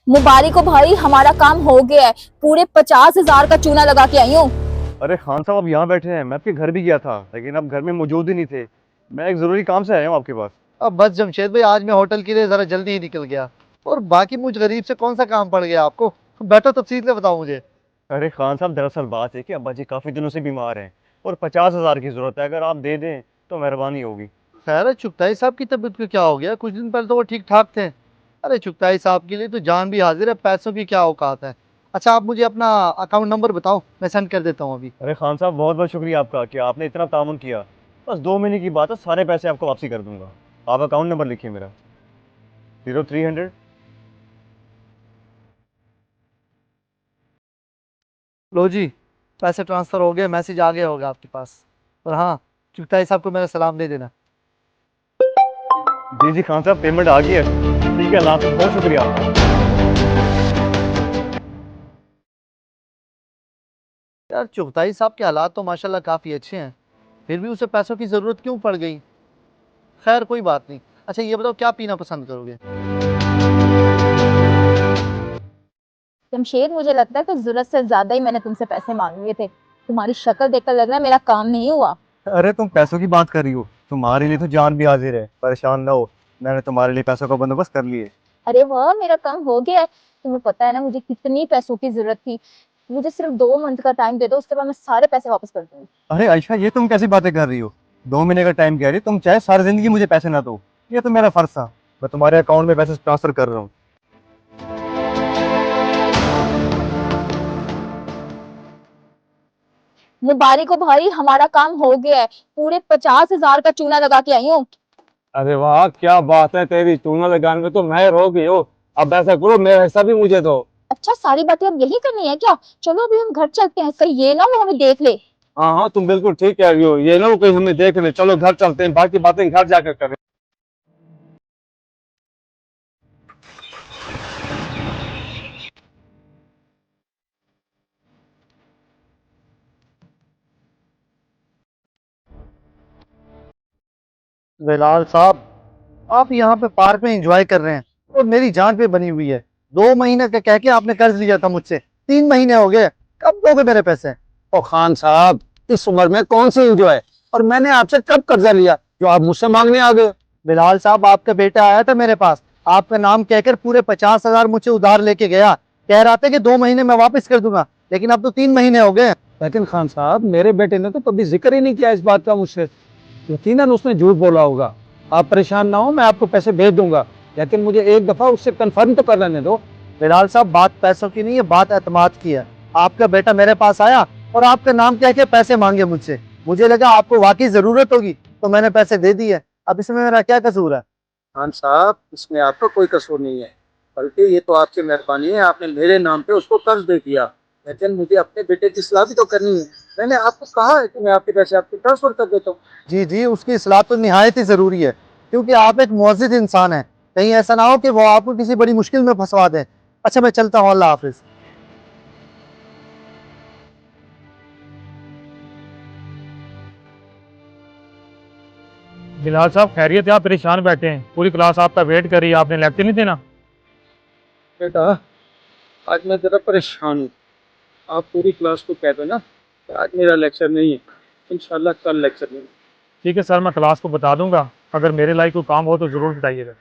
मुबारक हो भाई, हमारा काम हो गया है। पूरे 50,000 का चूना लगा के आई हूँ। अरे खान साहब, आप यहाँ बैठे हैं। मैं आपके घर भी गया था, लेकिन आप घर में मौजूद ही नहीं थे। मैं एक ज़रूरी काम से आया हूँ आपके पास। अब बस जमशेद भाई, आज मैं होटल के लिए जरा जल्दी ही निकल गया। और बाकी मुझ गरीब से कौन सा काम पड़ गया आपको? बेटर तफसील से बताओ मुझे। अरे खान साहब, दरअसल बात है कि अब्बा जी काफ़ी दिनों से बीमार हैं और 50,000 की ज़रूरत है। अगर आप दे दें तो मेहरबानी होगी। खैर है, चुगताई साहब की तबीयत को क्या हो गया? कुछ दिन पहले तो वो ठीक ठाक थे। अरे चुगताई साहब के लिए तो जान भी हाजिर है, पैसों की क्या औकात है। अच्छा, आप मुझे अपना अकाउंट नंबर बताओ, मैं सेंड कर देता हूँ अभी। अरे खान साहब, बहुत बहुत शुक्रिया आपका कि आपने इतना तामुन किया। बस 2 महीने की बात है, सारे पैसे आपको वापसी कर दूंगा। आप अकाउंट नंबर लिखिए मेरा। 0300। लो जी, पैसे ट्रांसफर हो गए, मैसेज आ गया होगा आपके पास। और हाँ, चुगताई साहब को मेरा सलाम दे देना। जी जी खान साहब, पेमेंट आ गई है। ठीक है, अल्लाह हाफिज़, बहुत शुक्रिया आपका। यार चुगताई साहब के हालात तो माशाल्लाह काफ़ी अच्छे हैं, फिर भी उसे पैसों की ज़रूरत क्यों पड़ गई? खैर कोई बात नहीं। अच्छा ये बताओ, क्या पीना पसंद करोगे? जमशेद, मुझे लगता है कि जरूरत से ज्यादा ही मैंने तुमसे पैसे मांग लिए थे। तुम्हारी शक्ल देखकर लग रहा है मेरा काम नहीं हुआ। अरे तुम पैसों की बात कर रही हो, तुम्हारे लिए तो जान भी हाजिर है। परेशान ना हो, मैंने तुम्हारे लिए पैसों का बंदोबस्त कर लिए। अरे वाह, मेरा काम हो गया है। तुम्हें पता है ना मुझे कितनी पैसों की जरूरत थी। मुझे सिर्फ 2 मंथ का टाइम दे दो, उसके बाद मैं सारे पैसे वापस कर दूंगी। अरे आयशा, ये तुम कैसी बातें कर रही हो? 2 महीने का टाइम कह रही हो? तुम चाहे सारी जिंदगी मुझे पैसे ना दो, ये तो मेरा फर्ज था। मैं तुम्हारे अकाउंट में पैसे ट्रांसफर कर रहा हूँ। मुबारक हो भाई, हमारा काम हो गया है। पूरे 50,000 का चूना लगा के आई हूँ। अरे वाह, क्या बात है तेरी! चूना लगाने में तो माहिर हो गई हो। अब ऐसा करो, मेरा हिस्सा भी मुझे दो। अच्छा, सारी बातें अब यही करनी है क्या? चलो अभी हम घर चलते हैं, कहीं ये ना वो हमें देख ले। हाँ हाँ, तुम बिल्कुल ठीक कह रही हो। ये ना वो कहीं हमें देख ले। चलो घर चलते हैं, बाकी बातें घर जाकर करें। बिलाल साहब, आप यहाँ पे पार्क में एंजॉय कर रहे हैं और मेरी जान पे बनी हुई है। 2 महीने का कह के आपने कर्ज लिया था मुझसे, 3 महीने हो गए, कब दोगे मेरे पैसे? ओ खान साहब, इस उम्र में कौन सी एंजॉय? और मैंने आपसे कब कर्जा लिया जो आप मुझसे मांगने आ गए? बिलाल साहब, आपका बेटा आया था मेरे पास, आपका नाम कहकर पूरे 50,000 मुझसे उधार लेके गया। कह रहा था कि 2 महीने में वापस कर दूंगा, लेकिन अब तो 3 महीने हो गए। लेकिन खान साहब, मेरे बेटे ने तो कभी जिक्र ही नहीं किया इस बात का मुझसे। यकीनन उसने झूठ बोला होगा। आप परेशान ना हो, मैं आपको पैसे भेज दूंगा, लेकिन मुझे एक दफा उससे कंफर्म तो कर लेने दो। बिलाल साहब, बात पैसों की नहीं है, बात एतमाद की है। आपका बेटा मेरे पास आया और आपका नाम कह के पैसे मांगे मुझसे। मुझे लगा आपको वाकई जरूरत होगी, तो मैंने पैसे दे दिए। अब इसमें मेरा क्या कसूर है? खान साहब, इसमें आपका कोई कसूर नहीं है, बल्कि ये तो आपकी मेहरबानी है। आपने मेरे नाम पे उसको कर्ज दे दिया, लेकिन मुझे अपने बेटे की सलाह भी तो करनी है। मैंने आपको कहा है कि मैं आपके पैसे आपको ट्रांसफर कर देता हूँ। जी जी, उसकी इस्लाह तो निहायत ही ज़रूरी है, क्योंकि आप एक मुअज़्ज़िज़ इंसान हैं। कहीं ऐसा ना हो कि वो आपको किसी बड़ी मुश्किल में फंसवा दें। अच्छा मैं चलता हूँ, अल्लाह हाफिज़। बिलाल साहब, खैरियत है? आप परेशान बैठे हैं, पूरी क्लास आपका वेट कर रही है, आपने लेक्चर नहीं देना? बेटा, आज मैं ज़रा परेशान हूँ। आप पूरी क्लास को कह दो ना कि आज मेरा लेक्चर नहीं है। इंशाल्लाह कल लेक्चर नहीं है। ठीक है सर, मैं क्लास को बता दूंगा। अगर मेरे लायक कोई काम हो तो ज़रूर बताइएगा।